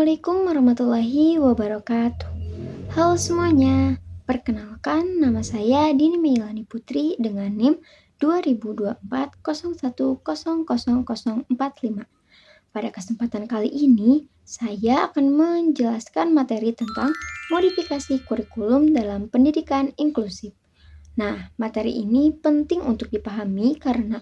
Assalamualaikum warahmatullahi wabarakatuh. Halo semuanya, perkenalkan nama saya Dini Meilani Putri dengan NIM 202401000045. Pada kesempatan kali ini, saya akan menjelaskan materi tentang modifikasi kurikulum dalam pendidikan inklusif. Nah, materi ini penting untuk dipahami karena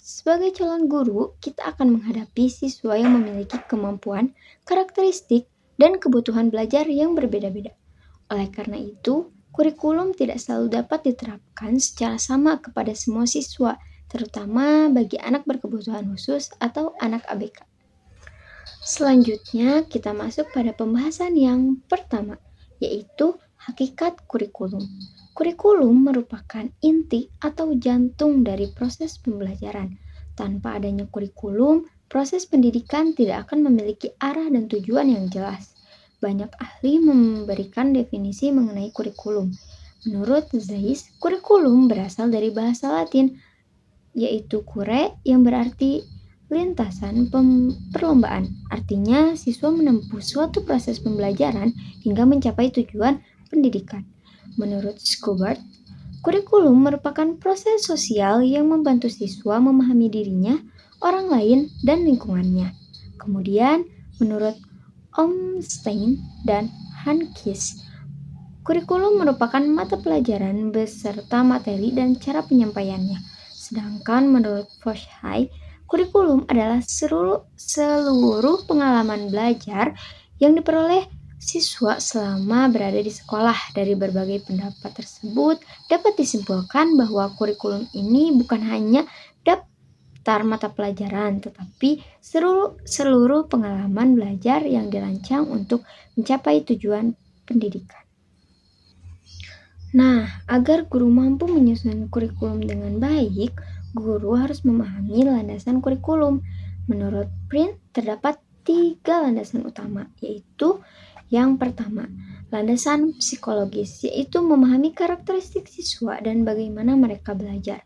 sebagai calon guru, kita akan menghadapi siswa yang memiliki kemampuan, karakteristik, dan kebutuhan belajar yang berbeda-beda. Oleh karena itu, kurikulum tidak selalu dapat diterapkan secara sama kepada semua siswa, terutama bagi anak berkebutuhan khusus atau anak ABK. Selanjutnya, kita masuk pada pembahasan yang pertama, yaitu hakikat kurikulum. Kurikulum merupakan inti atau jantung dari proses pembelajaran. Tanpa adanya kurikulum, proses pendidikan tidak akan memiliki arah dan tujuan yang jelas. Banyak ahli memberikan definisi mengenai kurikulum. Menurut Zeiss, kurikulum berasal dari bahasa Latin, yaitu kure yang berarti lintasan perlombaan. Artinya, siswa menempuh suatu proses pembelajaran hingga mencapai tujuan pendidikan. Menurut Schubert, kurikulum merupakan proses sosial yang membantu siswa memahami dirinya, orang lain, dan lingkungannya. Kemudian, menurut Ornstein dan Hankis, kurikulum merupakan mata pelajaran beserta materi dan cara penyampaiannya. Sedangkan menurut Forsyth, kurikulum adalah seluruh pengalaman belajar yang diperoleh siswa selama berada di sekolah. Dari berbagai pendapat tersebut, dapat disimpulkan bahwa kurikulum ini bukan hanya daftar mata pelajaran, tetapi seluruh pengalaman belajar yang dirancang untuk mencapai tujuan pendidikan. Nah, agar guru mampu menyusun kurikulum dengan baik, guru harus memahami landasan kurikulum. Menurut Prin, terdapat 3 landasan utama, yaitu yang pertama, landasan psikologis, yaitu memahami karakteristik siswa dan bagaimana mereka belajar.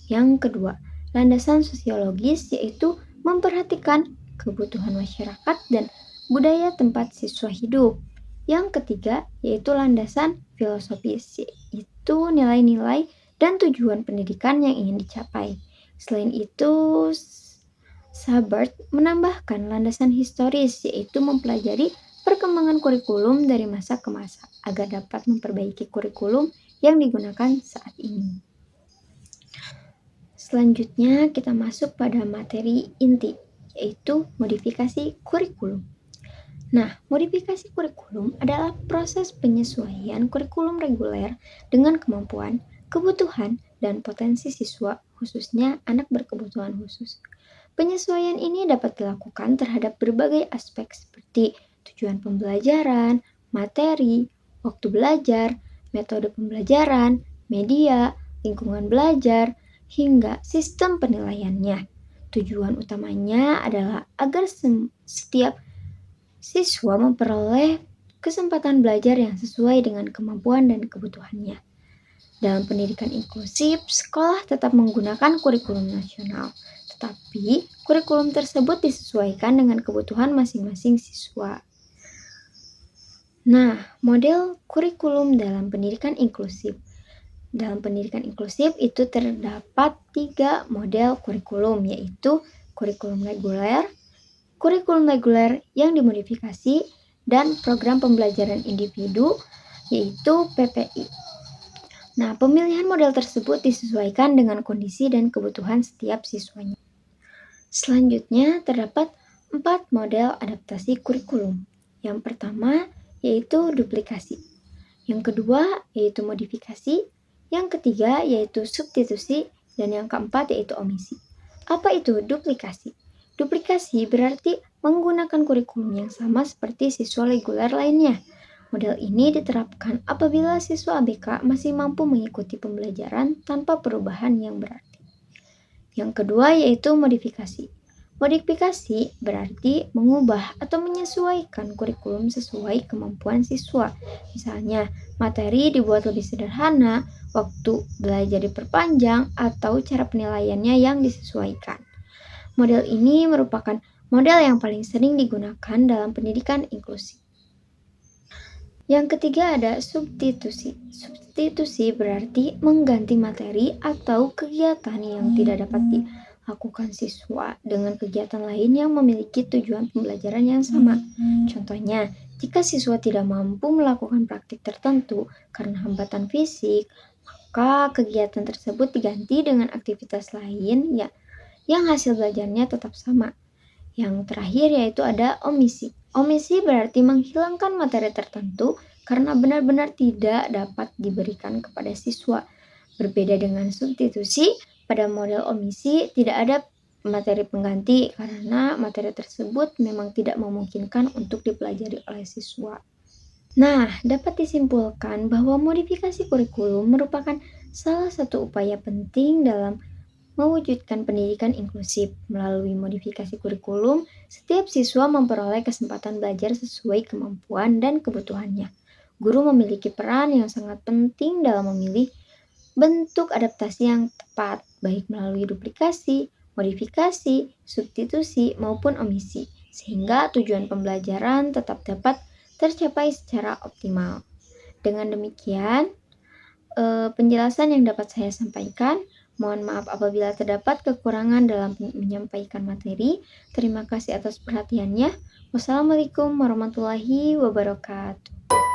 Yang kedua, landasan sosiologis, yaitu memperhatikan kebutuhan masyarakat dan budaya tempat siswa hidup. Yang ketiga, yaitu landasan filosofis, yaitu nilai-nilai dan tujuan pendidikan yang ingin dicapai. Selain itu, Schubert menambahkan landasan historis, yaitu mempelajari perkembangan kurikulum dari masa ke masa agar dapat memperbaiki kurikulum yang digunakan saat ini. Selanjutnya kita masuk pada materi inti, yaitu modifikasi kurikulum. Nah, modifikasi kurikulum adalah proses penyesuaian kurikulum reguler dengan kemampuan, kebutuhan, dan potensi siswa, khususnya anak berkebutuhan khusus. Penyesuaian ini dapat dilakukan terhadap berbagai aspek seperti tujuan pembelajaran, materi, waktu belajar, metode pembelajaran, media, lingkungan belajar, hingga sistem penilaiannya. Tujuan utamanya adalah agar setiap siswa memperoleh kesempatan belajar yang sesuai dengan kemampuan dan kebutuhannya. Dalam pendidikan inklusif, sekolah tetap menggunakan kurikulum nasional, tetapi kurikulum tersebut disesuaikan dengan kebutuhan masing-masing siswa. Nah, model kurikulum dalam pendidikan inklusif. Dalam pendidikan inklusif itu terdapat 3 model kurikulum, yaitu kurikulum reguler yang dimodifikasi, dan program pembelajaran individu, yaitu PPI. Nah, pemilihan model tersebut disesuaikan dengan kondisi dan kebutuhan setiap siswanya. Selanjutnya, terdapat 4 model adaptasi kurikulum. Yang pertama, yaitu duplikasi. Yang kedua, yaitu modifikasi. Yang ketiga, yaitu substitusi. Dan yang keempat, yaitu omisi. Apa itu duplikasi? Duplikasi berarti menggunakan kurikulum yang sama seperti siswa reguler lainnya. Model ini diterapkan apabila siswa ABK masih mampu mengikuti pembelajaran tanpa perubahan yang berarti. Yang kedua yaitu modifikasi. Modifikasi berarti mengubah atau menyesuaikan kurikulum sesuai kemampuan siswa. Misalnya, materi dibuat lebih sederhana, waktu belajar diperpanjang, atau cara penilaiannya yang disesuaikan. Model ini merupakan model yang paling sering digunakan dalam pendidikan inklusif. Yang ketiga ada substitusi. Substitusi berarti mengganti materi atau kegiatan yang tidak dapat dilakukan siswa dengan kegiatan lain yang memiliki tujuan pembelajaran yang sama. Contohnya, jika siswa tidak mampu melakukan praktik tertentu karena hambatan fisik, maka kegiatan tersebut diganti dengan aktivitas lain ya, yang hasil belajarnya tetap sama. Yang terakhir yaitu ada omisi. Omisi berarti menghilangkan materi tertentu karena benar-benar tidak dapat diberikan kepada siswa. Berbeda dengan substitusi, pada model omisi tidak ada materi pengganti karena materi tersebut memang tidak memungkinkan untuk dipelajari oleh siswa. Nah, dapat disimpulkan bahwa modifikasi kurikulum merupakan salah satu upaya penting dalam mewujudkan pendidikan inklusif. Melalui modifikasi kurikulum, setiap siswa memperoleh kesempatan belajar sesuai kemampuan dan kebutuhannya. Guru memiliki peran yang sangat penting dalam memilih bentuk adaptasi yang tepat, baik melalui duplikasi, modifikasi, substitusi, maupun omisi, sehingga tujuan pembelajaran tetap dapat tercapai secara optimal. Dengan demikian, penjelasan yang dapat saya sampaikan. Mohon maaf apabila terdapat kekurangan dalam menyampaikan materi. Terima kasih atas perhatiannya. Wassalamualaikum warahmatullahi wabarakatuh.